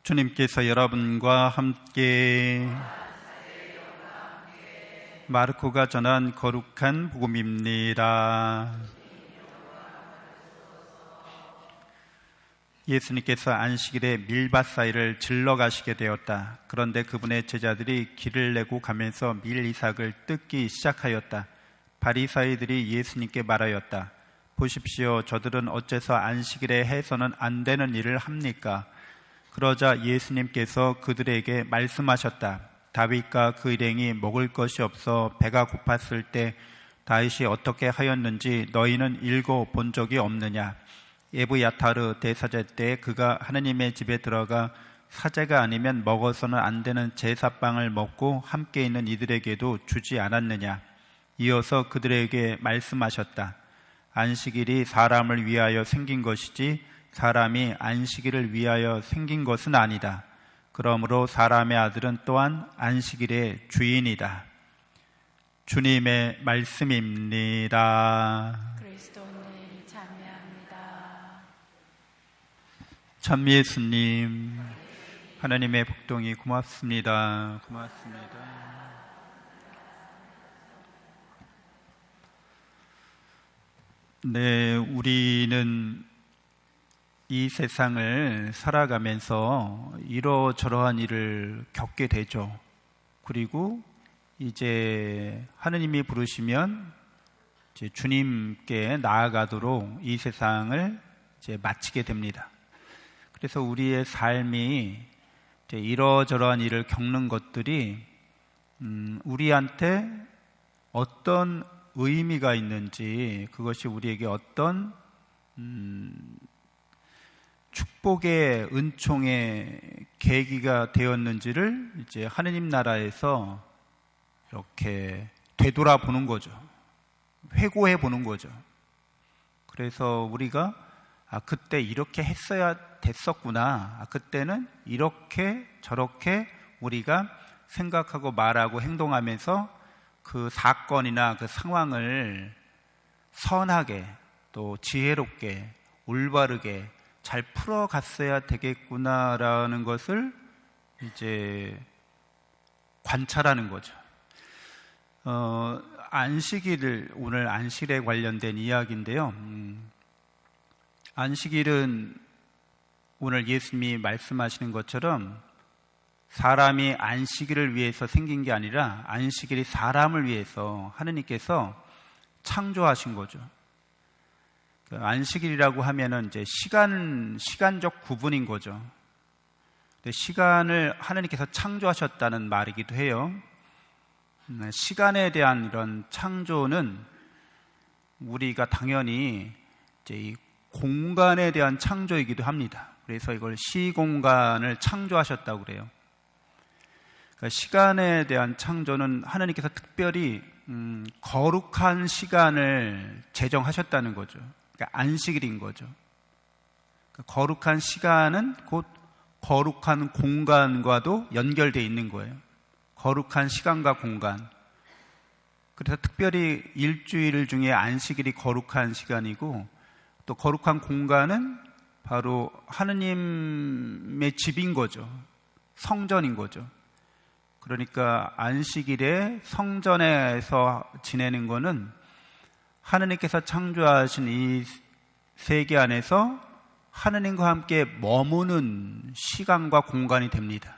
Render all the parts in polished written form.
주님께서 여러분과 함께 마르코가 전한 거룩한 복음입니다. 예수님께서 안식일에 밀밭 사이를 질러 가시게 되었다. 그런데 그분의 제자들이 길을 내고 가면서 밀이삭을 뜯기 시작하였다. 바리사이들이 예수님께 말하였다. 보십시오, 저들은 어째서 안식일에 해서는 안 되는 일을 합니까? 그러자 예수님께서 그들에게 말씀하셨다. 다윗과 그 일행이 먹을 것이 없어 배가 고팠을 때 다윗이 어떻게 하였는지 너희는 읽어본 적이 없느냐? 에브야타르 대사제 때 그가 하느님의 집에 들어가 사제가 아니면 먹어서는 안 되는 제사빵을 먹고 함께 있는 이들에게도 주지 않았느냐? 이어서 그들에게 말씀하셨다. 안식일이 사람을 위하여 생긴 것이지 사람이 안식일을 위하여 생긴 것은 아니다. 그러므로 사람의 아들은 또한 안식일의 주인이다. 주님의 말씀입니다. 그리스도님 찬미합니다. 참 예수님, 하나님의 복동이 고맙습니다. 고맙습니다. 네, 우리는 이 세상을 살아가면서 이러저러한 일을 겪게 되죠. 그리고 이제 하느님이 부르시면 이제 주님께 나아가도록 이 세상을 이제 마치게 됩니다. 그래서 우리의 삶이 이제 이러저러한 일을 겪는 것들이 우리한테 어떤 의미가 있는지, 그것이 우리에게 어떤 축복의 은총의 계기가 되었는지를 이제 하느님 나라에서 이렇게 되돌아보는 거죠. 회고해 보는 거죠. 그래서 우리가 그때 이렇게 했어야 됐었구나. 그때는 이렇게 저렇게 우리가 생각하고 말하고 행동하면서 그 사건이나 그 상황을 선하게 또 지혜롭게 올바르게 잘 풀어갔어야 되겠구나라는 것을 이제 관찰하는 거죠. 안식일을, 오늘 안식일에 관련된 이야기인데요. 안식일은 오늘 예수님이 말씀하시는 것처럼 사람이 안식일을 위해서 생긴 게 아니라 안식일이 사람을 위해서 하느님께서 창조하신 거죠. 안식일이라고 하면은 이제 시간적 구분인 거죠. 시간을 하느님께서 창조하셨다는 말이기도 해요. 시간에 대한 이런 창조는 우리가 당연히 이제 이 공간에 대한 창조이기도 합니다. 그래서 이걸 시공간을 창조하셨다고 그래요. 그러니까 시간에 대한 창조는 하느님께서 특별히 거룩한 시간을 제정하셨다는 거죠. 그러니까 안식일인 거죠. 그러니까 거룩한 시간은 곧 거룩한 공간과도 연결되어 있는 거예요. 거룩한 시간과 공간. 그래서 특별히 일주일 중에 안식일이 거룩한 시간이고, 또 거룩한 공간은 바로 하느님의 집인 거죠. 성전인 거죠. 그러니까 안식일에 성전에서 지내는 거는 하느님께서 창조하신 이 세계 안에서 하느님과 함께 머무는 시간과 공간이 됩니다.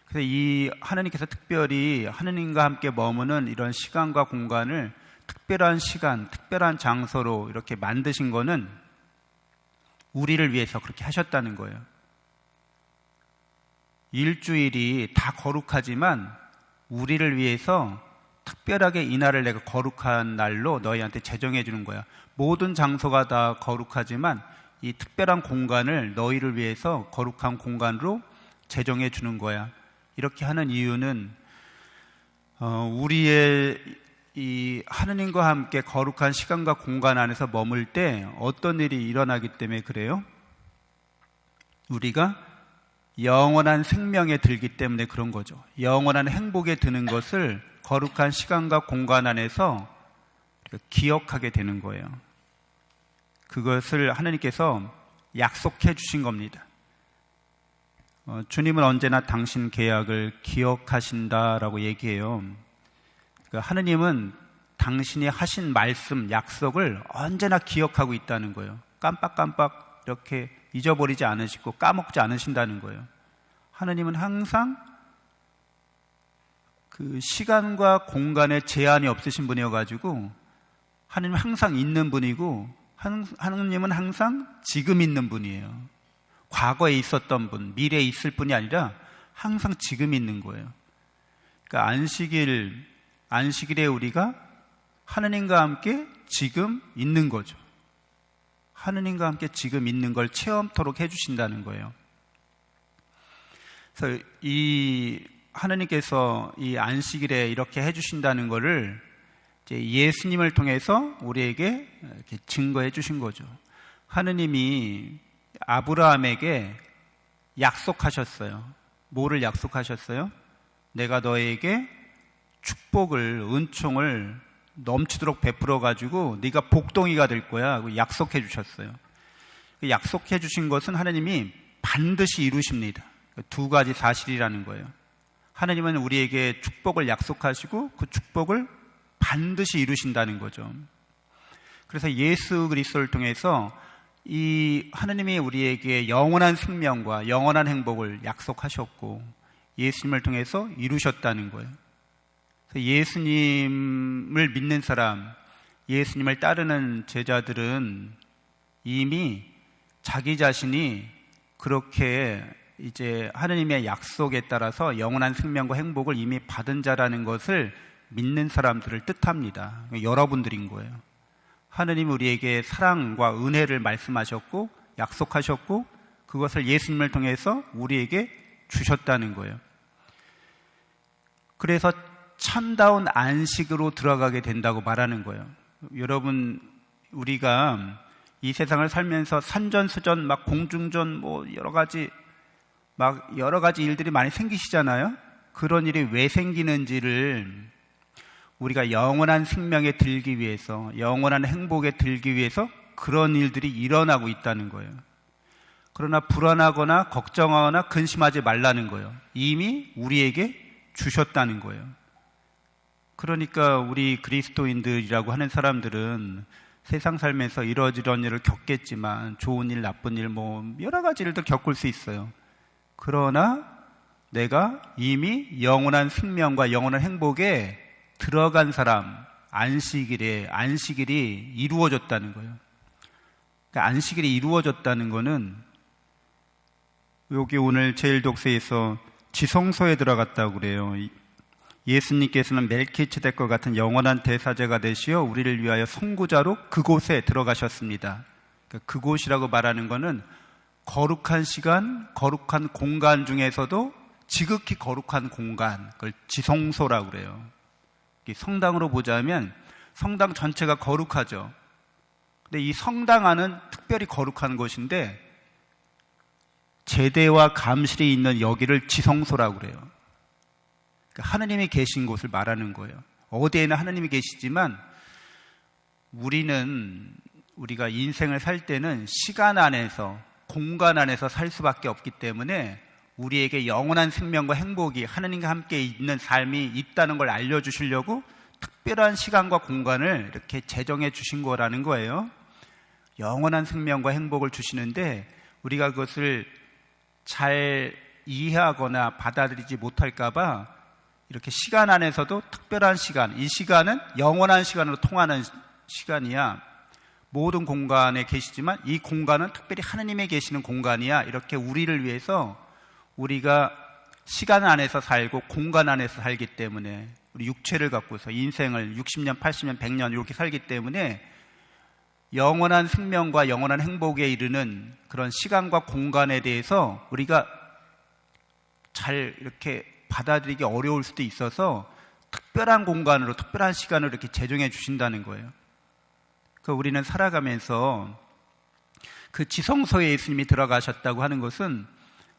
그래서 이 하느님께서 특별히 하느님과 함께 머무는 이런 시간과 공간을 특별한 시간, 특별한 장소로 이렇게 만드신 거는 우리를 위해서 그렇게 하셨다는 거예요. 일주일이 다 거룩하지만 우리를 위해서 특별하게 이 날을 내가 거룩한 날로 너희한테 제정해 주는 거야. 모든 장소가 다 거룩하지만 이 특별한 공간을 너희를 위해서 거룩한 공간으로 제정해 주는 거야. 이렇게 하는 이유는 우리의 이 하느님과 함께 거룩한 시간과 공간 안에서 머물 때 어떤 일이 일어나기 때문에 그래요? 우리가 영원한 생명에 들기 때문에 그런 거죠. 영원한 행복에 드는 것을 거룩한 시간과 공간 안에서 기억하게 되는 거예요. 그것을 하느님께서 약속해 주신 겁니다. 주님은 언제나 당신 계약을 기억하신다라고 얘기해요. 그러니까 하느님은 당신이 하신 말씀, 약속을 언제나 기억하고 있다는 거예요. 깜빡깜빡 이렇게 잊어버리지 않으시고 까먹지 않으신다는 거예요. 하느님은 항상 그 시간과 공간에 제한이 없으신 분이어가지고 하느님은 항상 있는 분이고 하느님은 항상 지금 있는 분이에요. 과거에 있었던 분, 미래에 있을 분이 아니라 항상 지금 있는 거예요. 그러니까 안식일에 우리가 하느님과 함께 지금 있는 거죠. 하느님과 함께 지금 있는 걸 체험토록 해주신다는 거예요. 그래서 이 하느님께서 이 안식일에 이렇게 해주신다는 거를 이제 예수님을 통해서 우리에게 이렇게 증거해 주신 거죠. 하느님이 아브라함에게 약속하셨어요. 뭐를 약속하셨어요? 내가 너에게 축복을, 은총을 넘치도록 베풀어 가지고 네가 복덩이가 될 거야. 약속해 주셨어요. 약속해 주신 것은 하나님이 반드시 이루십니다. 두 가지 사실이라는 거예요. 하나님은 우리에게 축복을 약속하시고 그 축복을 반드시 이루신다는 거죠. 그래서 예수 그리스도를 통해서 이 하나님이 우리에게 영원한 생명과 영원한 행복을 약속하셨고 예수님을 통해서 이루셨다는 거예요. 예수님을 믿는 사람, 예수님을 따르는 제자들은 이미 자기 자신이 그렇게 이제 하느님의 약속에 따라서 영원한 생명과 행복을 이미 받은 자라는 것을 믿는 사람들을 뜻합니다. 여러분들인 거예요. 하느님 우리에게 사랑과 은혜를 말씀하셨고 약속하셨고 그것을 예수님을 통해서 우리에게 주셨다는 거예요. 그래서 참다운 안식으로 들어가게 된다고 말하는 거예요. 여러분, 우리가 이 세상을 살면서 산전수전, 막 공중전, 뭐 여러 가지 일들이 많이 생기시잖아요. 그런 일이 왜 생기는지를 우리가 영원한 생명에 들기 위해서, 영원한 행복에 들기 위해서 그런 일들이 일어나고 있다는 거예요. 그러나 불안하거나 걱정하거나 근심하지 말라는 거예요. 이미 우리에게 주셨다는 거예요. 그러니까 우리 그리스도인들이라고 하는 사람들은 세상 살면서 이러저런 일을 겪겠지만 좋은 일, 나쁜 일, 뭐 여러 가지 일도 겪을 수 있어요. 그러나 내가 이미 영원한 생명과 영원한 행복에 들어간 사람, 안식일이 이루어졌다는 거예요. 그러니까 안식일이 이루어졌다는 거는 여기 오늘 제1독서에서 지성소에 들어갔다고 그래요. 예수님께서는 멜키ጼ덱과 같은 영원한 대사제가 되시어 우리를 위하여 선구자로 그곳에 들어가셨습니다. 그러니까 그곳이라고 말하는 것은 거룩한 시간, 거룩한 공간 중에서도 지극히 거룩한 공간, 그걸 지성소라고 그래요. 성당으로 보자면 성당 전체가 거룩하죠. 근데 이 성당 안은 특별히 거룩한 곳인데 제대와 감실이 있는 여기를 지성소라고 그래요. 그러니까 하느님이 계신 곳을 말하는 거예요. 어디에나 하느님이 계시지만 우리가 인생을 살 때는 시간 안에서, 공간 안에서 살 수밖에 없기 때문에 우리에게 영원한 생명과 행복이 하느님과 함께 있는 삶이 있다는 걸 알려주시려고 특별한 시간과 공간을 이렇게 제정해 주신 거라는 거예요. 영원한 생명과 행복을 주시는데 우리가 그것을 잘 이해하거나 받아들이지 못할까 봐 이렇게 시간 안에서도 특별한 시간, 이 시간은 영원한 시간으로 통하는 시간이야. 모든 공간에 계시지만 이 공간은 특별히 하느님이 계시는 공간이야. 이렇게 우리를 위해서 우리가 시간 안에서 살고 공간 안에서 살기 때문에 우리 육체를 갖고서 인생을 60년, 80년, 100년 이렇게 살기 때문에 영원한 생명과 영원한 행복에 이르는 그런 시간과 공간에 대해서 우리가 잘 이렇게 받아들이기 어려울 수도 있어서 특별한 공간으로, 특별한 시간으로 이렇게 제정해 주신다는 거예요. 그러니까 우리는 살아가면서 그 지성소에 예수님이 들어가셨다고 하는 것은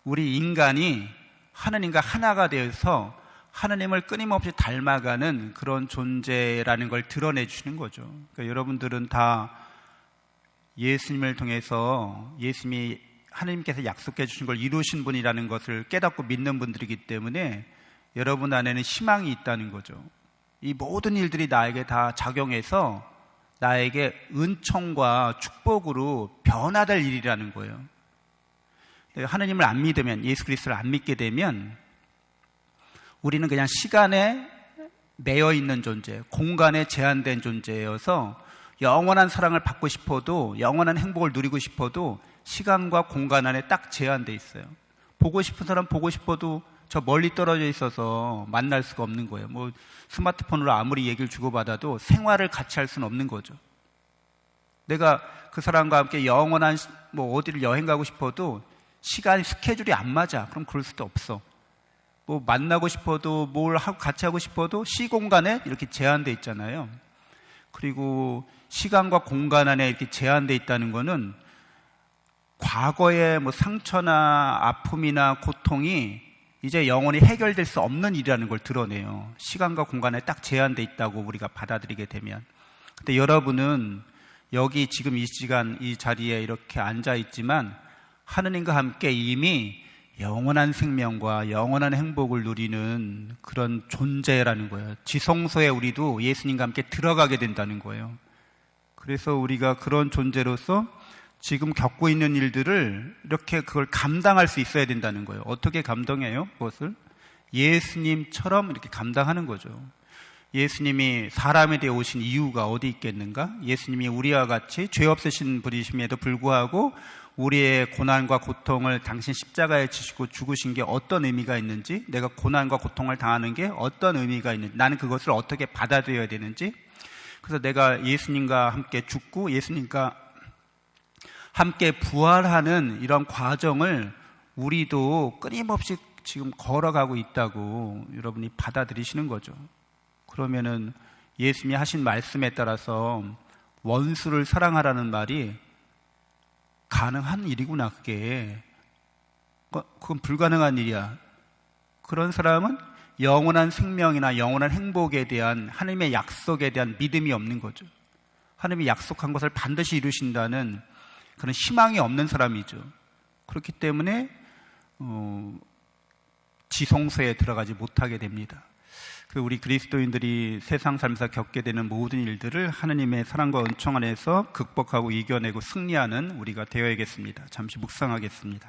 우리 인간이 하느님과 하나가 되어서 하느님을 끊임없이 닮아가는 그런 존재라는 걸 드러내 주시는 거죠. 그러니까 여러분들은 다 예수님을 통해서 예수님이 하나님께서 약속해 주신 걸 이루신 분이라는 것을 깨닫고 믿는 분들이기 때문에 여러분 안에는 희망이 있다는 거죠. 이 모든 일들이 나에게 다 작용해서 나에게 은총과 축복으로 변화될 일이라는 거예요. 하나님을 안 믿으면, 예수 그리스도를 안 믿게 되면 우리는 그냥 시간에 매여 있는 존재, 공간에 제한된 존재여서 영원한 사랑을 받고 싶어도, 영원한 행복을 누리고 싶어도 시간과 공간 안에 딱 제한돼 있어요. 보고 싶은 사람 보고 싶어도 저 멀리 떨어져 있어서 만날 수가 없는 거예요. 뭐 스마트폰으로 아무리 얘기를 주고받아도 생활을 같이 할 수는 없는 거죠. 내가 그 사람과 함께 영원한 뭐 어디를 여행 가고 싶어도 시간 스케줄이 안 맞아. 그럼 그럴 수도 없어. 뭐 만나고 싶어도 뭘 하고 같이 하고 싶어도 시공간에 이렇게 제한돼 있잖아요. 그리고 시간과 공간 안에 이렇게 제한돼 있다는 거는 과거의 뭐 상처나 아픔이나 고통이 이제 영원히 해결될 수 없는 일이라는 걸 드러내요. 시간과 공간에 딱 제한돼 있다고 우리가 받아들이게 되면. 근데 여러분은 여기 지금 이 시간 이 자리에 이렇게 앉아 있지만 하느님과 함께 이미 영원한 생명과 영원한 행복을 누리는 그런 존재라는 거예요. 지성소에 우리도 예수님과 함께 들어가게 된다는 거예요. 그래서 우리가 그런 존재로서 지금 겪고 있는 일들을 이렇게 그걸 감당할 수 있어야 된다는 거예요. 어떻게 감당해요? 그것을? 예수님처럼 이렇게 감당하는 거죠. 예수님이 사람에 대해 오신 이유가 어디 있겠는가? 예수님이 우리와 같이 죄 없으신 분이심에도 불구하고 우리의 고난과 고통을 당신 십자가에 지시고 죽으신 게 어떤 의미가 있는지, 내가 고난과 고통을 당하는 게 어떤 의미가 있는지, 나는 그것을 어떻게 받아들여야 되는지, 그래서 내가 예수님과 함께 죽고 예수님과 함께 부활하는 이런 과정을 우리도 끊임없이 지금 걸어가고 있다고 여러분이 받아들이시는 거죠. 그러면은 예수님이 하신 말씀에 따라서 원수를 사랑하라는 말이 가능한 일이구나. 그건 불가능한 일이야. 그런 사람은 영원한 생명이나 영원한 행복에 대한 하나님의 약속에 대한 믿음이 없는 거죠. 하나님이 약속한 것을 반드시 이루신다는 그런 희망이 없는 사람이죠. 그렇기 때문에 지성소에 들어가지 못하게 됩니다. 우리 그리스도인들이 세상 삶에서 겪게 되는 모든 일들을 하나님의 사랑과 은총 안에서 극복하고 이겨내고 승리하는 우리가 되어야겠습니다. 잠시 묵상하겠습니다.